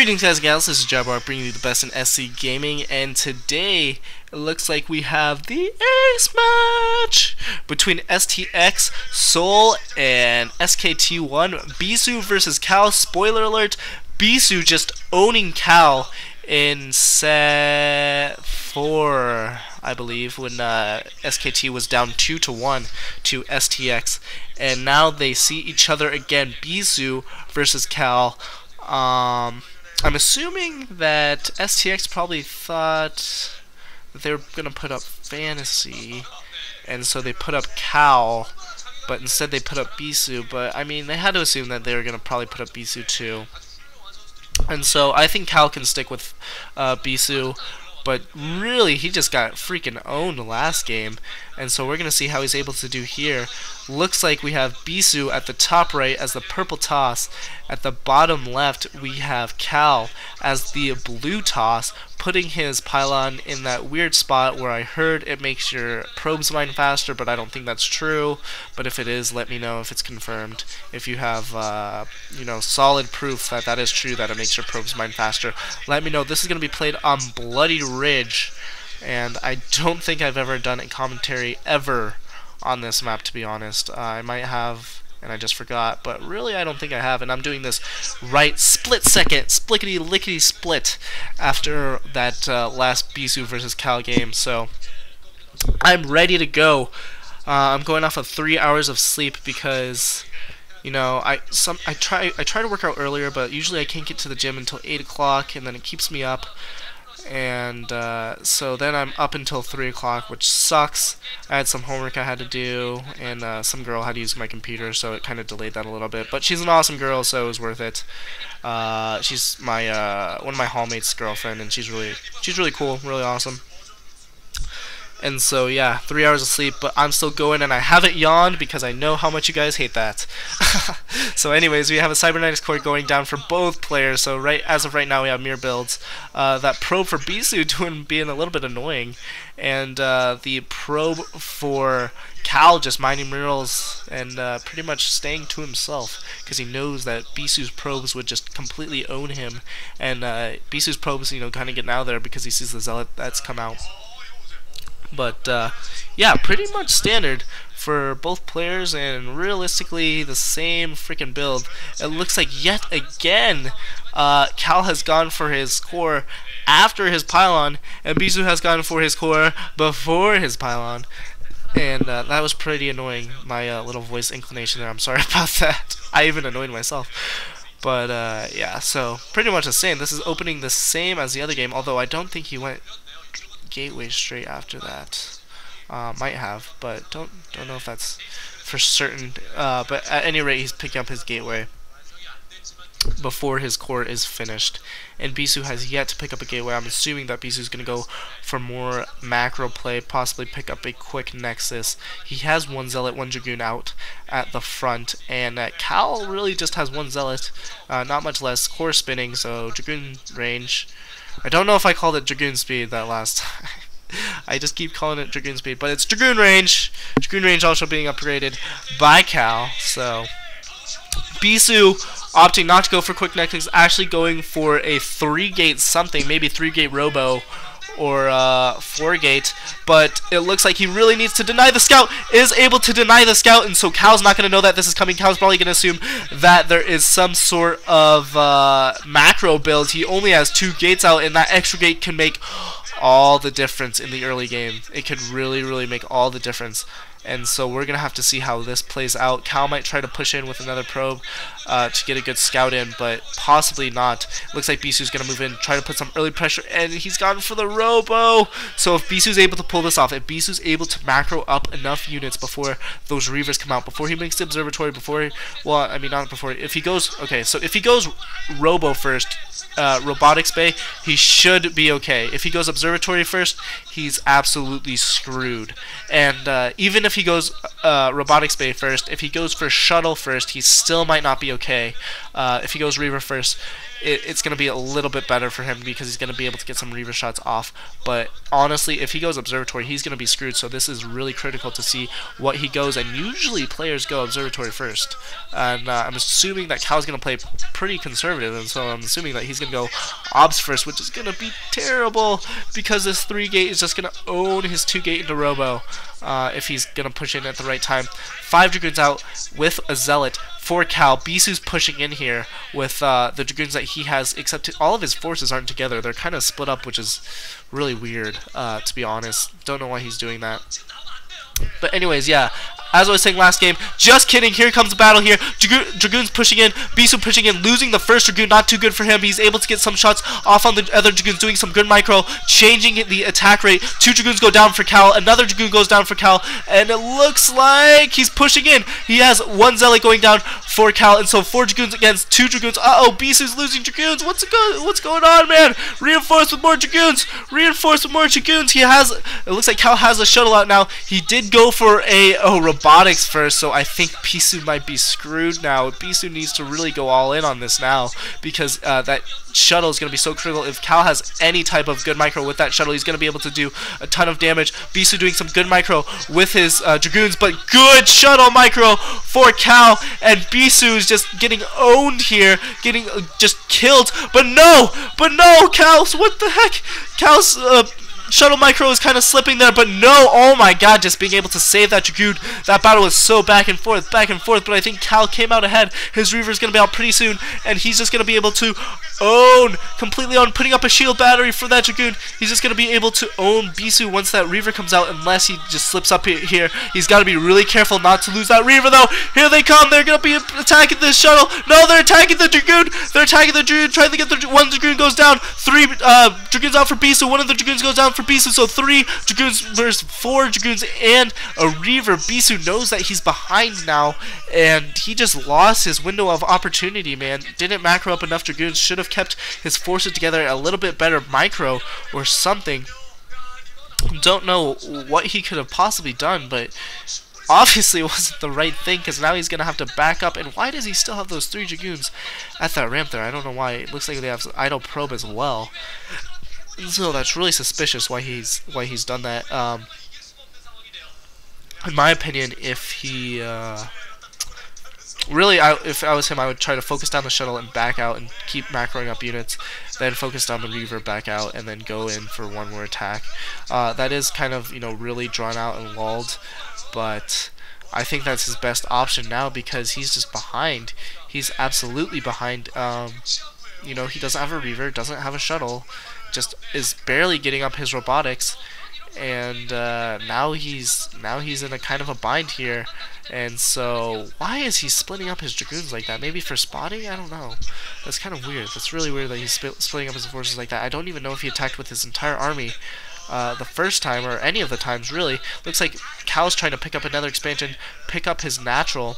Greetings guys and gals, this is XIJABERWALKIX bringing you the best in SC Gaming, and today it looks like we have the ace match between STX SouL and SKT1. Bisu versus Kal. Spoiler alert, Bisu just owning Kal in set 4, I believe, when SKT was down 2-1 to STX, and now they see each other again. Bisu versus Kal. I'm assuming that STX probably thought that they were going to put up Fantasy, and so they put up Kal, but instead they put up Bisu. But I mean, they had to assume that they were going to probably put up Bisu too. And so I think Kal can stick with Bisu, but really he just got freaking owned last game, and so we're going to see how he's able to do here. Looks like we have Bisu at the top right as the purple toss. At the bottom left we have Kal as the blue toss, putting his pylon in that weird spot where I heard it makes your probes mine faster, but I don't think that's true. But if it is, let me know if it's confirmed. If you have you know, solid proof that that is true, that it makes your probes mine faster, let me know. This is going to be played on Bloody Ridge, and I don't think I've ever done a commentary ever on this map, to be honest. I might have, and I just forgot, but really I don't think I have, and I'm doing this right split second, splickety lickety split, after that last Bisu versus Kal game. So I'm ready to go. I'm going off of 3 hours of sleep because, you know, I try to work out earlier, but usually I can't get to the gym until 8 o'clock, and then it keeps me up. And so then I'm up until 3 o'clock, which sucks. I had some homework I had to do, and some girl had to use my computer, so it kind of delayed that a little bit. But she's an awesome girl, so it was worth it. She's my one of my hallmates' girlfriend, and she's really cool, really awesome. And so yeah, 3 hours of sleep, but I'm still going, and I haven't yawned because I know how much you guys hate that. So anyways, we have a Cybernetics core going down for both players. So as of right now we have mirror builds. That probe for Bisu being a little bit annoying, and the probe for Kal just mining minerals and pretty much staying to himself because he knows that Bisu's probes would just completely own him, and Bisu's probes, you know, kind of getting out of there because he sees the zealot that's come out. But yeah, pretty much standard for both players, and realistically the same freaking build. It looks like yet again Kal has gone for his core after his pylon, and Bisu has gone for his core before his pylon. And that was pretty annoying, my little voice inclination there. I'm sorry about that. I even annoyed myself. But yeah, so pretty much the same. This is opening the same as the other game, although I don't think he went gateway straight after that. Might have, but don't know if that's for certain. But at any rate, he's picking up his gateway before his core is finished, and Bisu has yet to pick up a gateway. I'm assuming that Bisu is going to go for more macro play, possibly pick up a quick nexus. He has one zealot, one dragoon out at the front, and Kal really just has one zealot, not much less. Core spinning, so dragoon range. I don't know if I called it dragoon speed that last time. I just keep calling it dragoon speed, but it's dragoon range. Dragoon range also being upgraded by Kal. So Bisu opting not to go for quick nexus, actually going for a 3-gate something, maybe 3-gate robo or 4-gate, but it looks like he really needs to deny the scout. Is able to deny the scout, and so Kal's not going to know that this is coming. Kal's probably going to assume that there is some sort of macro build. He only has 2 gates out, and that extra gate can make all the difference in the early game. It could really make all the difference. And so we're going to have to see how this plays out. Kal might try to push in with another probe to get a good scout in, but possibly not. Looks like Bisu's going to move in, try to put some early pressure, and he's gone for the robo. So if Bisu's able to pull this off, if Bisu's able to macro up enough units before those reavers come out, before he makes the observatory, before, well, I mean, not before, if he goes, okay, so if he goes robo first, robotics bay, he should be okay. If he goes observatory first, he's absolutely screwed. And even if he goes robotics bay first, if he goes for shuttle first, he still might not be okay. If he goes reaver first, it's going to be a little bit better for him because he's going to be able to get some reaver shots off. But honestly, if he goes observatory, he's going to be screwed. So this is really critical to see what he goes. And usually players go observatory first. And I'm assuming that Kal's going to play pretty conservative, and so I'm assuming that he's going going to go Obs first, which is going to be terrible because this 3-gate is just going to own his 2-gate into Robo if he's going to push in at the right time. 5 Dragoons out with a Zealot for Kal. Bisu's pushing in here with the Dragoons that he has, except all of his forces aren't together. They're kind of split up, which is really weird, to be honest. Don't know why he's doing that. But anyways, yeah, as I was saying last game, just kidding, here comes the battle here. Dragoon's pushing in, Bisu pushing in, losing the first Dragoon, not too good for him. He's able to get some shots off on the other Dragoons, doing some good micro, changing the attack rate. 2 Dragoons go down for Kal, another Dragoon goes down for Kal, and it looks like he's pushing in. He has 1 Zealot going down for Kal, and so 4 Dragoons against 2 Dragoons. Uh-oh, Bisu's losing Dragoons. What's going on, man? Reinforce with more Dragoons. Reinforce with more Dragoons. It looks like Kal has a shuttle out now. He did go for a robotics first, so I think Bisu might be screwed now. Bisu needs to really go all in on this now, because that shuttle is going to be so critical. If Kal has any type of good micro with that shuttle, he's going to be able to do a ton of damage. Bisu doing some good micro with his Dragoons, but good shuttle micro for Kal, and Bisu is just getting owned here, getting just killed. But no, Kal, what the heck? Kal's shuttle micro is kind of slipping there, but no, oh my god, just being able to save that Dragoon. That battle was so back and forth, but I think Kal came out ahead. His Reaver's going to be out pretty soon, and he's just going to be able to completely own, putting up a shield battery for that Dragoon. He's just going to be able to own Bisu once that Reaver comes out, unless he just slips up here. He's got to be really careful not to lose that Reaver, though. Here they come. They're going to be attacking this shuttle. No, they're attacking the Dragoon. They're attacking the Dragoon, trying to get the one Dragoon goes down. 3 Dragoons out for Bisu. One of the Dragoons goes down for Bisu, so 3 Dragoons versus 4 Dragoons and a Reaver. Bisu knows that he's behind now, and he just lost his window of opportunity, man. Didn't macro up enough Dragoons. Should have kept his forces together, a little bit better micro or something. Don't know what he could have possibly done, but obviously it wasn't the right thing, because now he's going to have to back up. And why does he still have those 3 Dragoons at that ramp there? I don't know why. It looks like they have idle probe as well. So that's really suspicious why he's done that. In my opinion, if he if I was him, I would try to focus down the shuttle and back out and keep macroing up units, then focus down the Reaver, back out, and then go in for one more attack. That is kind of, really drawn out and lulled, but I think that's his best option now, because he's just behind. He's absolutely behind. He doesn't have a Reaver, doesn't have a shuttle, just is barely getting up his robotics, and now he's in a kind of a bind here. And so why is he splitting up his Dragoons like that? Maybe for spotting? I don't know. That's kind of weird. That's really weird that he's splitting up his forces like that. I don't even know if he attacked with his entire army the first time, or any of the times really. Looks like Kal's trying to pick up another expansion, pick up his natural,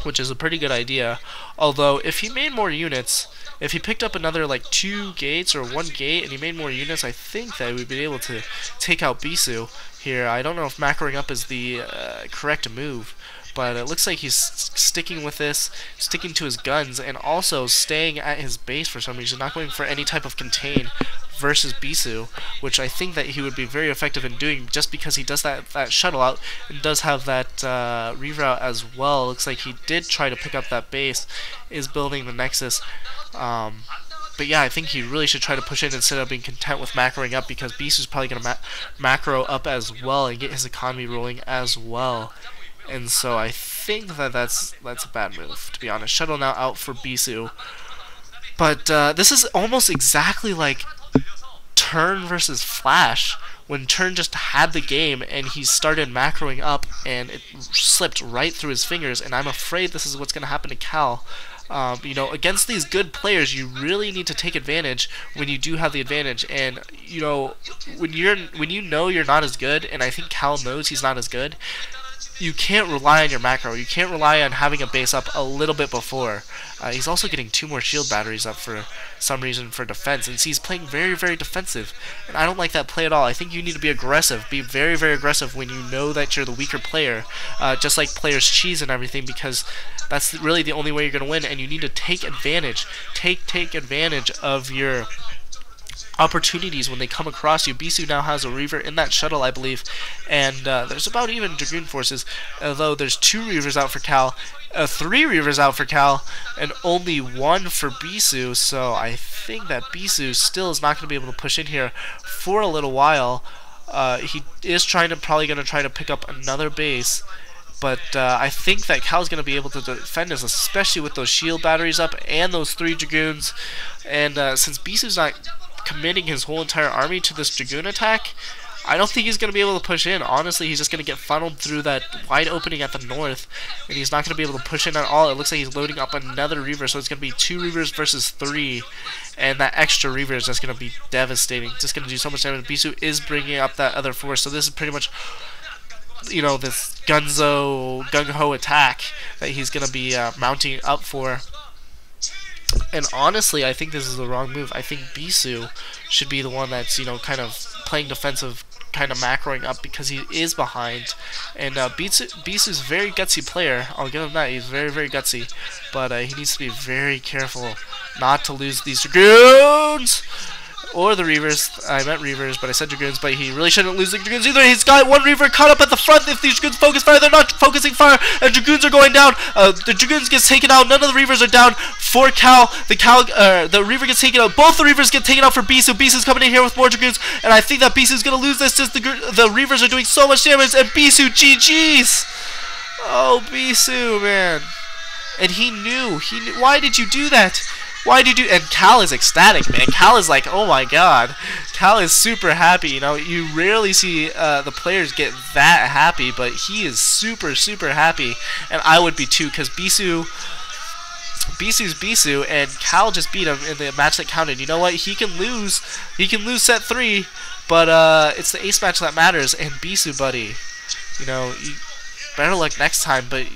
which is a pretty good idea. Although if he made more units, if he picked up another like 2 gates or 1 gate and he made more units, I think that we'd be able to take out Bisu here. I don't know if macroing up is the correct move, but it looks like he's sticking with this, sticking to his guns, and also staying at his base for some reason, not going for any type of contain versus Bisu, which I think that he would be very effective in doing, just because he does that shuttle out and does have that reroute as well. Looks like he did try to pick up that base, is building the Nexus. But yeah, I think he really should try to push in instead of being content with macroing up, because Bisu's probably going to macro up as well and get his economy rolling as well. And so I think that that's a bad move, to be honest. Shuttle now out for Bisu. But this is almost exactly like Turn versus Flash, when Turn just had the game and he started macroing up and it slipped right through his fingers. And I'm afraid this is what's going to happen to Kal. Against these good players, you really need to take advantage when you do have the advantage. And when you know you're not as good, and I think Kal knows he's not as good, you can't rely on your macro. You can't rely on having a base up a little bit before. He's also getting 2 more shield batteries up for some reason for defense, and he's playing very, very defensive. And I don't like that play at all. I think you need to be aggressive. Be very, very aggressive when you know that you're the weaker player, just like players cheese and everything, because that's really the only way you're going to win, and you need to take advantage. Take advantage of your opportunities when they come across you. Bisu now has a Reaver in that shuttle, I believe, and there's about even Dragoon forces, although there's 2 Reavers out for Kal, 3 Reavers out for Kal, and only 1 for Bisu, so I think that Bisu still is not going to be able to push in here for a little while. He is probably going to try to pick up another base, but I think that Kal's going to be able to defend us, especially with those shield batteries up and those 3 Dragoons, and since Bisu's not committing his whole entire army to this Dragoon attack, I don't think he's going to be able to push in. Honestly, he's just going to get funneled through that wide opening at the north, and he's not going to be able to push in at all. It looks like he's loading up another Reaver, so it's going to be 2 Reavers versus 3, and that extra Reaver is just going to be devastating. Just going to do so much damage. Bisu is bringing up that other force, so this is pretty much, you know, this gung-ho attack that he's going to be mounting up for. And honestly, I think this is the wrong move. I think Bisu should be the one that's, you know, kind of playing defensive, kind of macroing up, because he is behind. And Bisu's a very gutsy player. I'll give him that. He's very, very gutsy. But he needs to be very careful not to lose these Dragoons! Or the Reavers. I meant Reavers, but I said Dragoons, but he really shouldn't lose the Dragoons either. He's got 1 Reaver caught up at the front. If these Dragoons focus fire, they're not focusing fire, and Dragoons are going down. The Dragoons gets taken out. None of the Reavers are down for Kal. The Reaver gets taken out. Both the Reavers get taken out for Bisu. Bisu's coming in here with more Dragoons, and I think that Bisu's going to lose this since the Reavers are doing so much damage, and Bisu, GG's! Oh, Bisu, man. And he knew. Why did you do that? Why did you? And Kal is ecstatic, man. Kal is like, oh my god. Kal is super happy. You know, you rarely see the players get that happy, but he is super, super happy, and I would be too, because Bisu's Bisu, and Kal just beat him in the match that counted. You know what? He can lose. He can lose set 3, but it's the ace match that matters. And Bisu, buddy, you know, better luck next time. But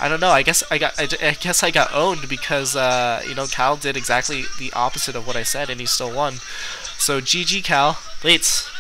I don't know. I guess I got owned because you know, Kal did exactly the opposite of what I said, and he still won. So GG, Kal. Lates.